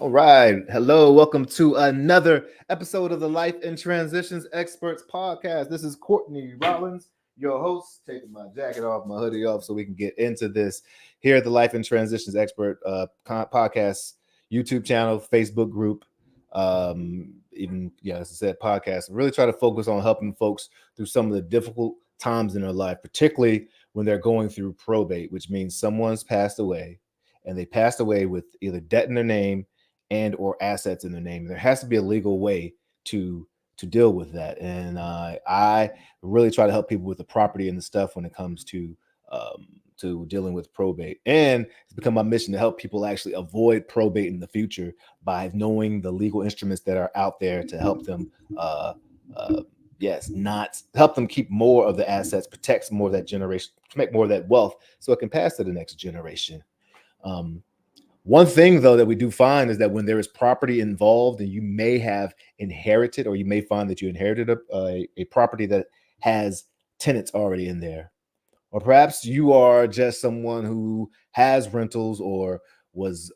All right. Hello. Welcome to another episode of the Life in Transitions Experts podcast. This is Courtney Rollins, your host, taking my jacket off, my hoodie off, so we can get into this here at the Life in Transitions Expert podcast, YouTube channel, Facebook group, as I said, podcast. I really try to focus on helping folks through some of the difficult times in their life, particularly when they're going through probate, which means someone's passed away and they passed away with either debt in their name and or assets in their name. There has to be a legal way to deal with that. And I really try to help people with the property and the stuff when it comes to dealing with probate. And it's become my mission to help people actually avoid probate in the future by knowing the legal instruments that are out there to help them not help them keep more of the assets, protect more of that generation, make more of that wealth so it can pass to the next generation. One thing, though, that we do find is that when there is property involved and you may have inherited, or you may find that you inherited a property that has tenants already in there, or perhaps you are just someone who has rentals or was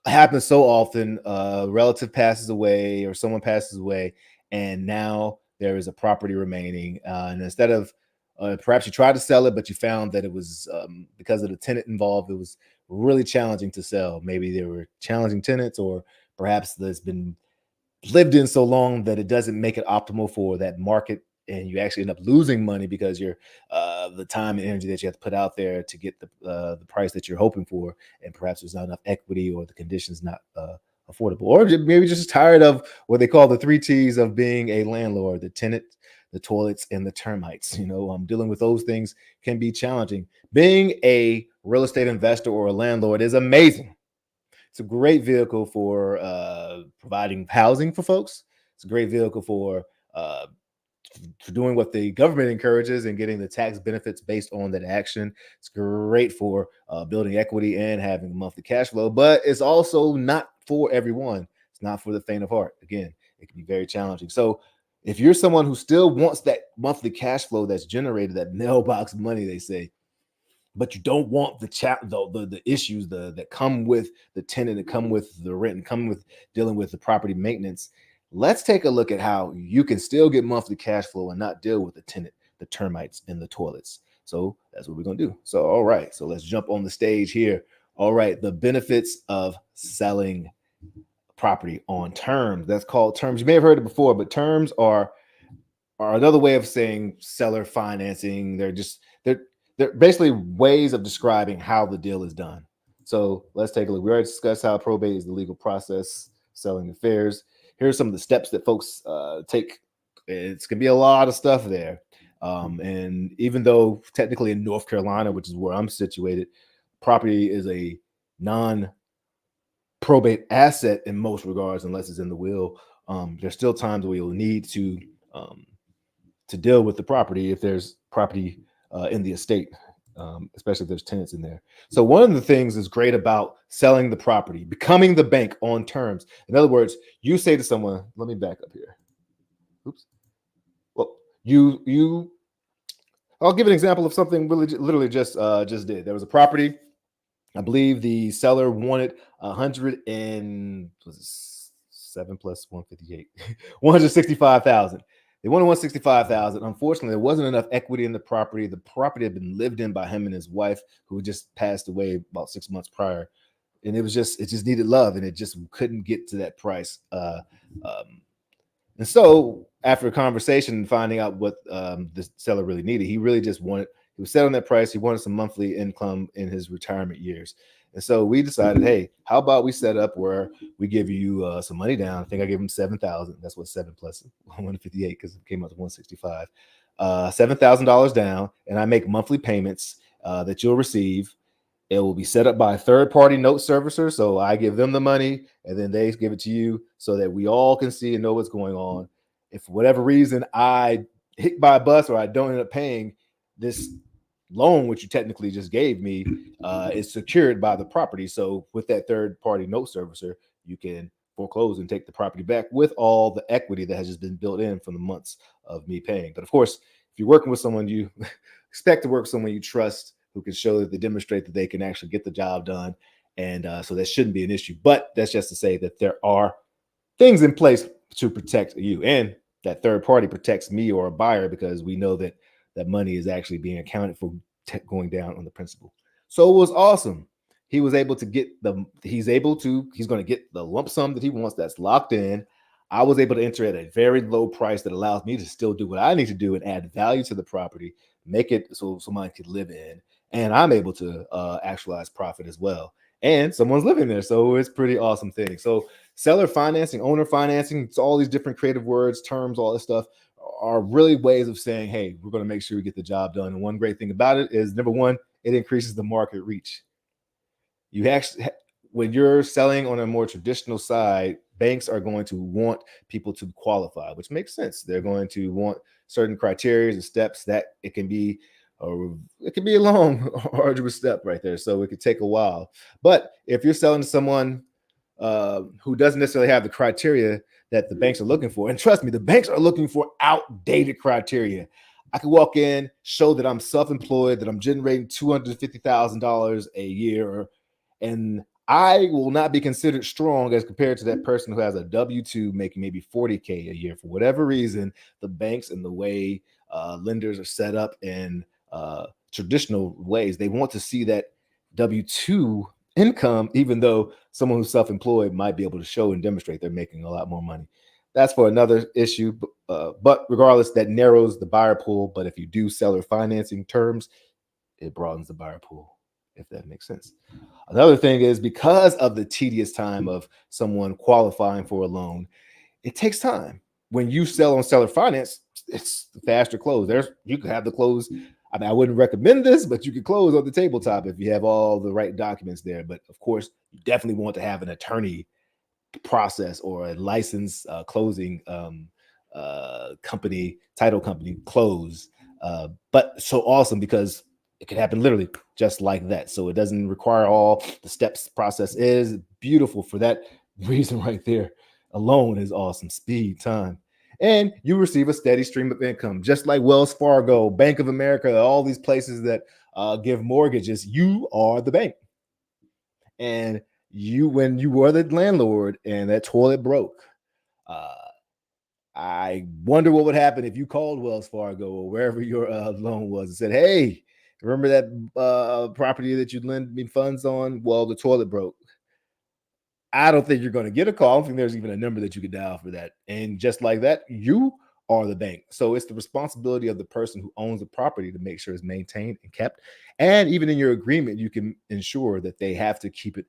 happens so often, a relative passes away or someone passes away, and now there is a property remaining. And instead of perhaps you tried to sell it, but you found that it was because of the tenant involved, it was really challenging to sell. Maybe there were challenging tenants, or perhaps there's been lived in so long that it doesn't make it optimal for that market, and you actually end up losing money because you're the time and energy that you have to put out there to get the price that you're hoping for, and perhaps there's not enough equity or the conditions not affordable, or maybe just tired of what they call the three T's of being a landlord: the tenant, the toilets, and the termites. Dealing with those things can be challenging. Being a real estate investor or a landlord is amazing. It's a great vehicle for providing housing for folks. It's a great vehicle for doing what the government encourages and getting the tax benefits based on that action. It's great for building equity and having monthly cash flow, but it's also not for everyone. It's not for the faint of heart. Again, it can be very challenging. So if you're someone who still wants that monthly cash flow that's generated, that mailbox money, they say, but you don't want the issues that come with the tenant, that come with the rent, and come with dealing with the property maintenance, let's take a look at how you can still get monthly cash flow and not deal with the tenant, the termites, and the toilets. So that's what we're going to do. So, all right. So let's jump on the stage here. All right. The benefits of selling property on terms. That's called terms. You may have heard it before, but terms are another way of saying seller financing. They're basically ways of describing how the deal is done. So let's take a look. We already discussed how probate is the legal process, selling affairs. Here's some of the steps that folks take. It's going to be a lot of stuff there. And even though technically in North Carolina, which is where I'm situated, property is a non-probate asset in most regards, unless it's in the will. There's still times where you'll need to deal with the property if there's property in the estate, especially if there's tenants in there. So one of the things is great about selling the property, becoming the bank on terms. In other words, you say to someone, let me back up here. Oops. Well, I'll give an example of something really literally just did. There was a property. I believe the seller wanted 107 plus 158, 165,000. They wanted 165,000. Unfortunately, there wasn't enough equity in the property. The property had been lived in by him and his wife, who just passed away about 6 months prior, and it just needed love, and it just couldn't get to that price. And so, after a conversation and finding out what the seller really needed, he really just wanted. He was set on that price. He wanted some monthly income in his retirement years. And so we decided, hey, how about we set up where we give you some money down? I think I gave him 7,000. That's what 7 plus 158, because it came out to 165. $7,000 down, and I make monthly payments that you'll receive. It will be set up by a third-party note servicer. So I give them the money, and then they give it to you so that we all can see and know what's going on. If for whatever reason I hit by a bus or I don't end up paying, this loan, which you technically just gave me, is secured by the property. So with that third-party note servicer, you can foreclose and take the property back with all the equity that has just been built in from the months of me paying. But of course, if you're working with someone you expect to work with someone you trust, who can show that they demonstrate that they can actually get the job done And so that shouldn't be an issue. But that's just to say that there are things in place to protect you, and that third party protects me or a buyer, because we know that that money is actually being accounted for going down on the principal. So it was awesome. He was able to get he's going to get the lump sum that he wants, that's locked in. I was able to enter at a very low price that allows me to still do what I need to do and add value to the property, make it so somebody could live in, and I'm able to actualize profit as well. And someone's living there, so it's pretty awesome thing. So seller financing, owner financing, it's all these different creative words, terms, all this stuff are really ways of saying, hey, we're going to make sure we get the job done. And one great thing about it is, number one, it increases the market reach. You actually, when you're selling on a more traditional side, banks are going to want people to qualify, which makes sense. They're going to want certain criteria and steps that it can be a long, arduous step right there. So it could take a while. But if you're selling to someone who doesn't necessarily have the criteria that the banks are looking for, and trust me, the banks are looking for outdated criteria. I can walk in, show that I'm self-employed, that I'm generating $250,000 a year, and I will not be considered strong as compared to that person who has a W-2 making maybe $40K a year. For whatever reason, the banks and the way lenders are set up in traditional ways, they want to see that W-2 income, even though someone who's self-employed might be able to show and demonstrate they're making a lot more money. That's for another issue. But regardless, that narrows the buyer pool. But if you do seller financing terms, it broadens the buyer pool, if that makes sense. Another thing is, because of the tedious time of someone qualifying for a loan, it takes time. When you sell on seller finance, it's the faster close. You can have the close. I mean, I wouldn't recommend this, but you can close on the tabletop if you have all the right documents there. But of course, you definitely want to have an attorney process or a licensed closing company, title company close. But so awesome, because it can happen literally just like that. So it doesn't require all the steps. Process is beautiful for that reason right there alone is awesome. Speed, time. And you receive a steady stream of income, just like Wells Fargo, Bank of America, all these places that give mortgages. You are the bank. And when you were the landlord and that toilet broke, uh, I wonder what would happen if you called Wells Fargo or wherever your loan was and said, hey, remember that property that you lent me funds on? Well, the toilet broke. I don't think you're going to get a call. I don't think there's even a number that you could dial for that. And just like that, you are the bank. So it's the responsibility of the person who owns the property to make sure it's maintained and kept. And even in your agreement, you can ensure that they have to keep it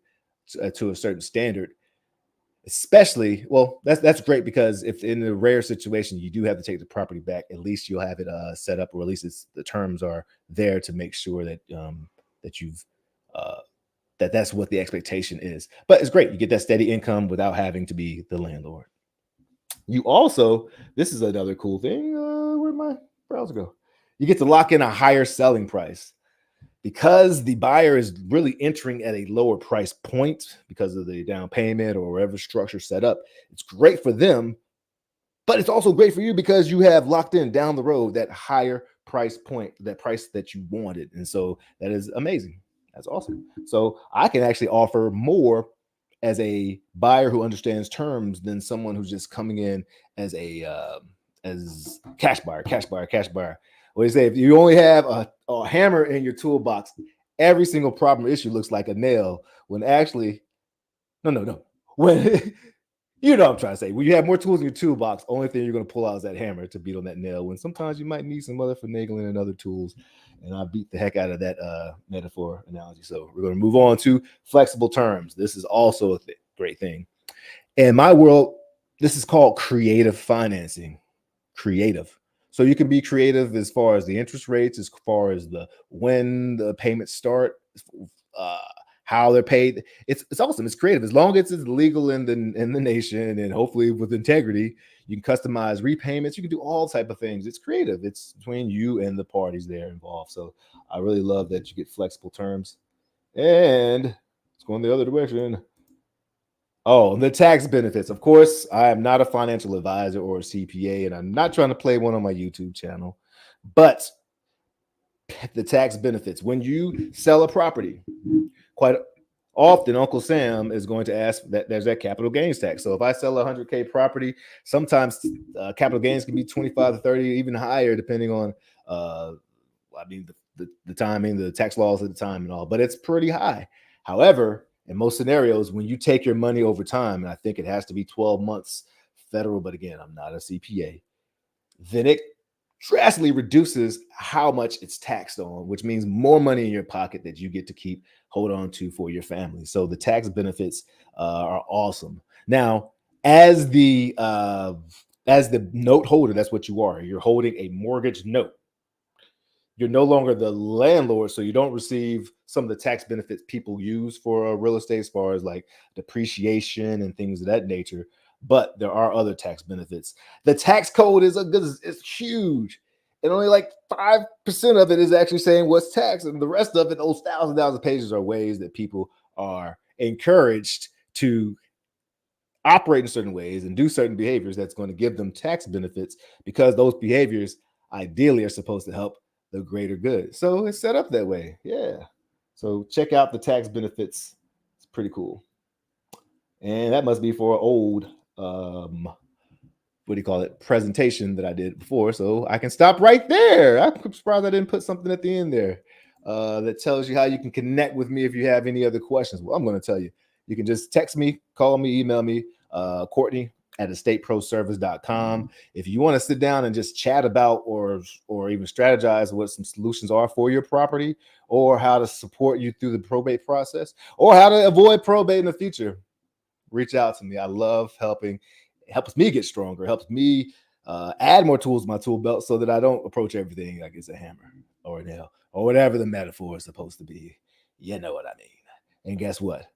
to a certain standard. Especially, well, that's great, because if in a rare situation you do have to take the property back, at least you'll have it set up, or at least the terms are there to make sure that that you've uh, that's what the expectation is. But it's great. You get that steady income without having to be the landlord. You also, this is another cool thing. Where'd my browser go? You get to lock in a higher selling price, because the buyer is really entering at a lower price point because of the down payment or whatever structure set up. It's great for them, but it's also great for you, because you have locked in down the road that higher price point, that price that you wanted. And so that is amazing. That's awesome. So I can actually offer more as a buyer who understands terms than someone who's just coming in as a as cash buyer. What do you say? If you only have a hammer in your toolbox, every single problem or issue looks like a nail. When actually, no. When you know what I'm trying to say, when you have more tools in your toolbox, only thing you're going to pull out is that hammer to beat on that nail. When sometimes you might need some other finagling and other tools. And I beat the heck out of that metaphor analogy. So we're going to move on to flexible terms. This is also a great thing. In my world, this is called creative financing. Creative. So you can be creative as far as the interest rates, as far as when the payments start, how they're paid. It's awesome. It's creative. As long as it's legal in the nation, and hopefully with integrity, you can customize repayments. You can do all type of things. It's creative. It's between you and the parties there involved. So I really love that you get flexible terms. And it's going the other direction. Oh, the tax benefits. Of course, I am not a financial advisor or a CPA, and I'm not trying to play one on my YouTube channel. But the tax benefits, when you sell a property, quite often Uncle Sam is going to ask that there's that capital gains tax. So if I sell a 100K property, sometimes capital gains can be 25 to 30, even higher, depending on, uh, I mean, the timing, the tax laws at the time and all, but it's pretty high. However, in most scenarios, when you take your money over time, and I think it has to be 12 months federal, but again, I'm not a CPA, then it drastically reduces how much it's taxed on, which means more money in your pocket that you get to keep, hold on to for your family. So the tax benefits are awesome. Now, as the uh, as the note holder, that's what you are. You're holding a mortgage note. You're no longer the landlord, so you don't receive some of the tax benefits people use for real estate, as far as like depreciation and things of that nature. But there are other tax benefits. The tax code is a good, it's huge, and only like 5% of it is actually saying what's taxed, and the rest of it, those thousands of pages, are ways that people are encouraged to operate in certain ways and do certain behaviors that's going to give them tax benefits, because those behaviors ideally are supposed to help the greater good. So it's set up that way. Yeah. So check out the tax benefits. It's pretty cool. And that must be for an old what do you call it, presentation that I did before. So I can stop right there. I'm surprised I didn't put something at the end there that tells you how you can connect with me if you have any other questions. Well, I'm going to tell you. You can just text me, call me, email me, Courtney at estateproservice.com. If you want to sit down and just chat about or even strategize what some solutions are for your property, or how to support you through the probate process, or how to avoid probate in the future, reach out to me. I love helping. It helps me get stronger. It helps me add more tools to my tool belt so that I don't approach everything like it's a hammer or a nail or whatever the metaphor is supposed to be. You know what I mean. And guess what?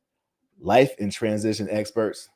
Life and transition experts,